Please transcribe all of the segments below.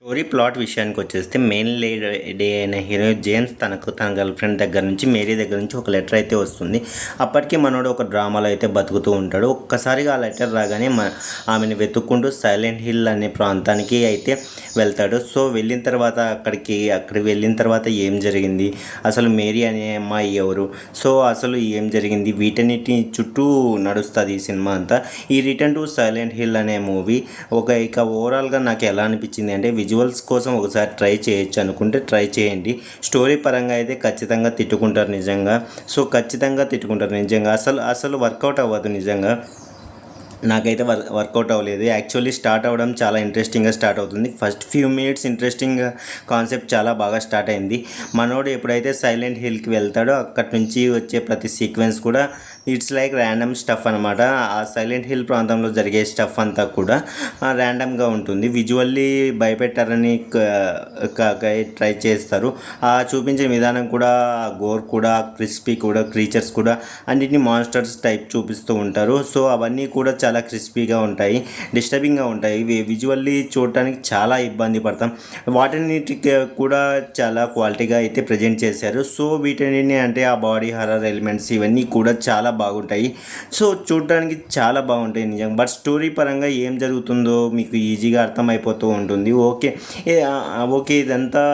Story plot విషయానికి వచ్చేస్తే main lady అయిన హీరో జేమ్స్ తన గర్ల్ ఫ్రెండ్ దగ్గర నుంచి మేరీ దగ్గర నుంచి ఒక లెటర్ అయితే వస్తుంది. అప్పటికి మనోడు ఒక డ్రామాలో అయితే బతుకుతూ ఉంటాడు. ఒక్కసారిగా ఆ లెటర్ రాగానే ఆమెను వెతుక్కుంటూ సైలెంట్ హిల్ అనే ప్రాంతానికి అయితే వెళ్తాడు. సో వెళ్ళిన తర్వాత అక్కడికి వెళ్ళిన తర్వాత ఏం జరిగింది, అసలు మేరీ అనే అమ్మాయి ఎవరు, సో అసలు ఏం జరిగింది, వీటన్నిటి చుట్టూ నడుస్తుంది ఈ సినిమా అంతా. ఈ రిటర్న్ టు సైలెంట్ హిల్ అనే మూవీ ఇక ఓవరాల్గా నాకు ఎలా అనిపించింది అంటే, విజువల్స్ కోసం ఒకసారి ట్రై చేయొచ్చు అనుకుంటే ట్రై చేయండి. స్టోరీ పరంగా అయితే ఖచ్చితంగా తిట్టుకుంటారు నిజంగా. సో ఖచ్చితంగా తిట్టుకుంటారు నిజంగా. అసలు వర్కౌట్ అవ్వదు నిజంగా. నాకైతే వర్కౌట్ అవ్వలేదు. యాక్చువల్లీ స్టార్ట్ అవ్వడం చాలా ఇంట్రెస్టింగ్గా స్టార్ట్ అవుతుంది. First few minutes interesting concept చాలా బాగా స్టార్ట్ అయింది. మనోడు ఎప్పుడైతే సైలెంట్ హిల్కి వెళ్తాడో అక్కడి నుంచి వచ్చే ప్రతి సీక్వెన్స్ కూడా ఇట్స్ లైక్ ర్యాండమ్ స్టఫ్ అనమాట. ఆ సైలెంట్ హిల్ ప్రాంతంలో జరిగే స్టఫ్ అంతా కూడా ర్యాండమ్గా ఉంటుంది. విజువల్లీ భయపెట్టారని ట్రై చేస్తారు. ఆ చూపించే విధానం కూడా, గోర్ కూడా, క్రిస్పీ కూడా, క్రీచర్స్ కూడా అన్నిటిని మాన్స్టర్స్ టైప్ చూపిస్తూ ఉంటారు. సో అవన్నీ కూడా చాలా క్రిస్పీగా ఉంటాయి, డిస్టర్బింగ్గా ఉంటాయి. విజువల్లీ చూడటానికి చాలా ఇబ్బంది పడతాం. వాటిన్నిటికి కూడా చాలా క్వాలిటీగా అయితే ప్రజెంట్ చేశారు. సో వీటిని అంటే ఆ బాడీ హర్రర్ ఎలిమెంట్స్ ఇవన్నీ కూడా చాలా బాగుంటాయి. సో చూడటానికి చాలా బాగుంటాయి నిజంగా. బట్ స్టోరీ పరంగా ఏం జరుగుతుందో మీకు ఈజీగా అర్థమైపోతూ ఉంటుంది. ఓకే ఇదంతా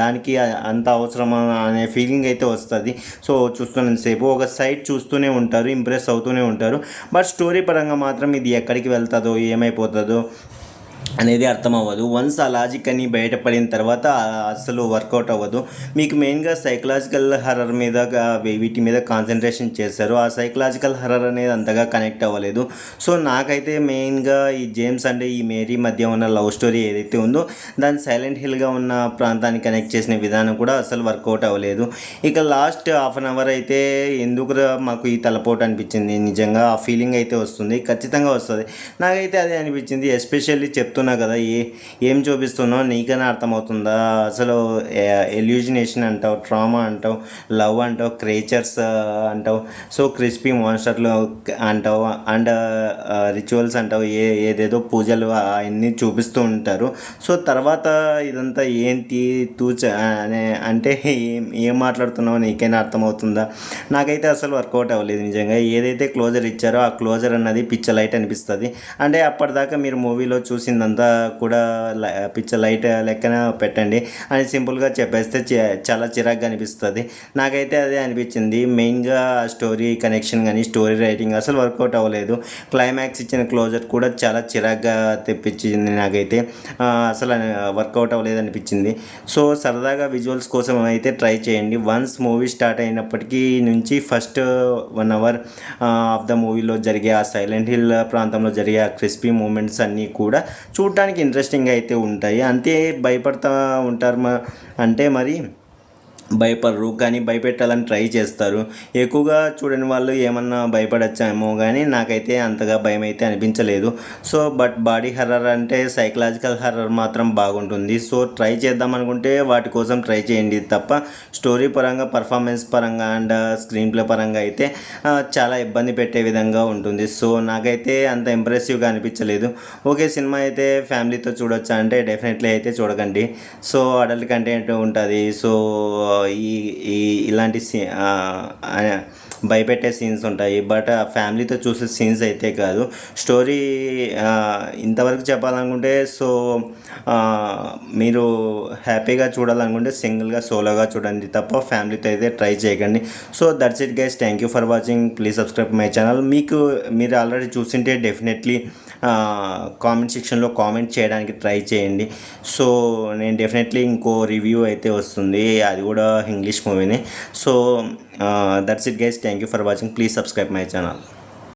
దానికి అంత అవసరమా అనే ఫీలింగ్ అయితే వస్తుంది. సో చూస్తున్నంతసేపు ఒక సైడ్ చూస్తూనే ఉంటారు, ఇంప్రెస్ అవుతూనే ఉంటారు. బట్ స్టోరీ పరంగా మాత్రం ఇది ఎక్కడికి వెళ్తుందో, ఏమైపోతుందో అనేది అర్థం అవ్వదు. వన్స్ ఆ లాజిక్ అని బయటపడిన తర్వాత అసలు వర్కౌట్ అవ్వదు. మీకు మెయిన్గా సైకలాజికల్ హర్రర్ మీద వీటి మీద కాన్సన్ట్రేషన్ చేశారు. ఆ సైకలాజికల్ హర్రర్ అనేది అంతగా కనెక్ట్ అవ్వలేదు. సో నాకైతే మెయిన్గా ఈ జేమ్స్ అంటే ఈ మేరీ మధ్య ఉన్న లవ్ స్టోరీ ఏదైతే ఉందో దాన్ని సైలెంట్ హిల్గా ఉన్న ప్రాంతాన్ని కనెక్ట్ చేసిన విధానం కూడా అసలు వర్కౌట్ అవ్వలేదు. ఇక లాస్ట్ హాఫ్ అన్ అవర్ అయితే ఎందుకు మాకు ఈ తలపోటు అనిపించింది. నిజంగా ఆ ఫీలింగ్ అయితే వస్తుంది, ఖచ్చితంగా వస్తుంది. నాకైతే అదే అనిపించింది. ఎస్పెషల్లీ చెప్తున్నా కదా, ఏం చూపిస్తున్నావు నీకైనా అర్థమవుతుందా, అసలు ఎల్యూజినేషన్ అంటావు, ట్రామా అంటావు, లవ్ అంటావు, క్రియేచర్స్ అంటావు, సో క్రిస్పీ మాన్స్టర్లు అంటావు, అండ్ రిచువల్స్ అంటావు, ఏదేదో పూజలు అవన్నీ చూపిస్తూ ఉంటారు. సో తర్వాత ఇదంతా ఏంటి అంటే ఏం మాట్లాడుతున్నావు నీకైనా అర్థమవుతుందా. నాకైతే అసలు వర్కౌట్ అవ్వలేదు నిజంగా. ఏదైతే క్లోజర్ ఇచ్చారో ఆ క్లోజర్ అన్నది పిచ్చ లైట్ అనిపిస్తుంది. అంటే అప్పటిదాకా మీరు మూవీలో చూసిందంతా కూడా పిచ్చ లైట్ లెక్కన పెట్టండి అని సింపుల్గా చెప్పేస్తే చాలా చిరాగ్గా అనిపిస్తుంది. నాకైతే అదే అనిపించింది. మెయిన్గా స్టోరీ కనెక్షన్ కానీ స్టోరీ రైటింగ్ అసలు వర్కౌట్ అవ్వలేదు. క్లైమాక్స్ ఇచ్చిన క్లోజర్ కూడా చాలా చిరాగ్గా తెప్పించింది నాకైతే. అసలు వర్కౌట్ అవ్వలేదు అనిపించింది. సో సరదాగా విజువల్స్ కోసం అయితే ట్రై చేయండి. వన్స్ మూవీ స్టార్ట్ అయినప్పటికీ నుంచి ఫస్ట్ 1 అవర్ ఆఫ్ ద మూవీలో జరిగే ఆ సైలెంట్ హిల్ ప్రాంతంలో జరిగే ఆ క్రిస్పీ మూమెంట్స్ అన్నీ కూడా చూడటానికి ఇంట్రెస్టింగ్ అయితే ఉంటాయి. అంతే భయపడతా ఉంటారు అంటే మరి భయపడరు, కానీ భయపెట్టాలని ట్రై చేస్తారు. ఎక్కువగా చూడని వాళ్ళు ఏమన్నా భయపడచ్చేమో, కానీ నాకైతే అంతగా భయం అయితే అనిపించలేదు. సో బట్ బాడీ హర్రర్ అంటే సైకలాజికల్ హర్రర్ మాత్రం బాగుంటుంది. సో ట్రై చేద్దాం అనుకుంటే వాటి కోసం ట్రై చేయండి తప్ప స్టోరీ పరంగా, పర్ఫార్మెన్స్ పరంగా అండ్ స్క్రీన్ ప్లే పరంగా అయితే చాలా ఇబ్బంది పెట్టే విధంగా ఉంటుంది. సో నాకైతే అంత ఇంప్రెసివ్గా అనిపించలేదు. ఓకే సినిమా అయితే ఫ్యామిలీతో చూడొచ్చా అంటే డెఫినెట్లీ అయితే చూడకండి. సో అడల్ట్ కంటెంట్ ఉంటుంది. సో ఇలాంటి భయపెట్టే సీన్స్ ఉంటాయి. బట్ ఫ్యామిలీతో చూసే సీన్స్ అయితే కాదు. స్టోరీ ఇంతవరకు చెప్పాలనుకుంటే, సో మీరు హ్యాపీగా చూడాలనుకుంటే సింగిల్గా సోలోగా చూడండి తప్ప ఫ్యామిలీతో అయితే ట్రై చేయకండి. So that's it guys, thank you for watching. Please subscribe my channel. మీరు ఆల్రెడీ చూసింటే డెఫినెట్లీ కామెంట్ సెక్షన్లో కామెంట్ చేయడానికి ట్రై చేయండి. సో నేను డెఫినెట్లీ ఇంకో రివ్యూ అయితే వస్తుంది, అది కూడా ఇంగ్లీష్ మూవీనే. So that's it guys, thank you for watching. Please subscribe my channel.